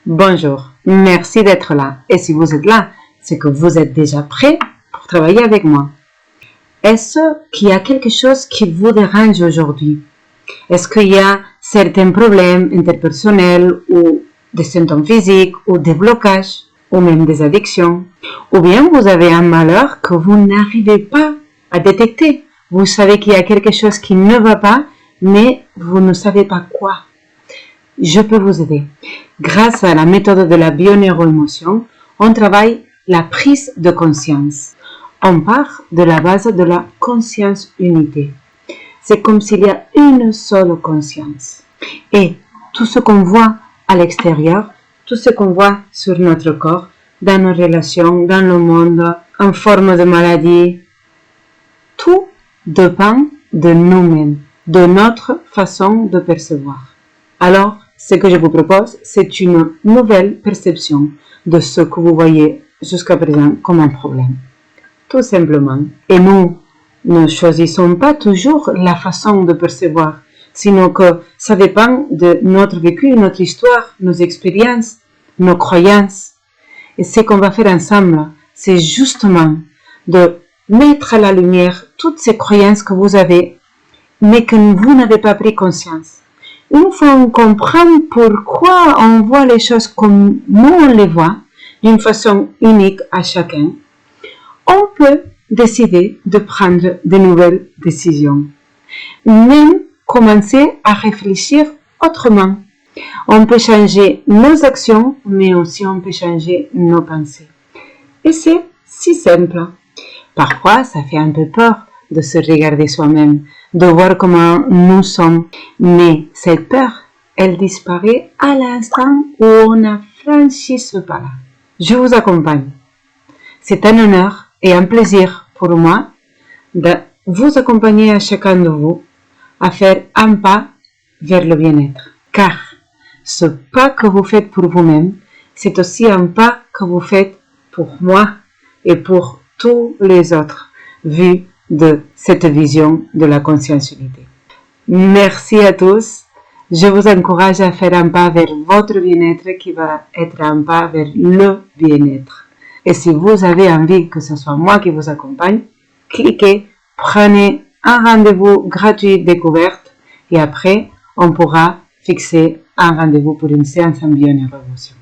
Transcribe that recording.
Bonjour, merci d'être là. Et si vous êtes là, c'est que vous êtes déjà prêt pour travailler avec moi. Est-ce qu'il y a quelque chose qui vous dérange aujourd'hui? Est-ce qu'il y a certains problèmes interpersonnels ou des symptômes physiques ou des blocages ou même des addictions? Ou bien vous avez un malheur que vous n'arrivez pas à détecter. Vous savez qu'il y a quelque chose qui ne va pas, mais vous ne savez pas quoi. Je peux vous aider. Grâce à la méthode de la bioneuroémotion, on travaille la prise de conscience. On part de la base de la conscience unité. C'est comme s'il y a une seule conscience. Et tout ce qu'on voit à l'extérieur, tout ce qu'on voit sur notre corps, dans nos relations, dans le monde, en forme de maladie, tout dépend de nous-mêmes, de notre façon de percevoir. Alors, ce que je vous propose, c'est une nouvelle perception de ce que vous voyez jusqu'à présent comme un problème. Tout simplement. Et nous ne choisissons pas toujours la façon de percevoir, sinon que ça dépend de notre vécu, notre histoire, nos expériences, nos croyances. Et ce qu'on va faire ensemble, c'est justement de mettre à la lumière toutes ces croyances que vous avez, mais que vous n'avez pas pris conscience. Une fois on comprend pourquoi on voit les choses comme nous on les voit, d'une façon unique à chacun, on peut décider de prendre de nouvelles décisions. Même commencer à réfléchir autrement. On peut changer nos actions, mais aussi on peut changer nos pensées. Et c'est si simple. Parfois, ça fait un peu peur de se regarder soi-même, de voir comment nous sommes. Mais cette peur, elle disparaît à l'instant où on a franchi ce pas-là. Je vous accompagne. C'est un honneur et un plaisir pour moi de vous accompagner à chacun de vous à faire un pas vers le bien-être. Car ce pas que vous faites pour vous-même, c'est aussi un pas que vous faites pour moi et pour tous les autres, vu de cette vision de la conscience unité. Merci à tous. Je vous encourage à faire un pas vers votre bien-être qui va être un pas vers le bien-être. Et si vous avez envie que ce soit moi qui vous accompagne, cliquez, prenez un rendez-vous gratuit découverte et après, on pourra fixer un rendez-vous pour une séance en bioneuroémotion.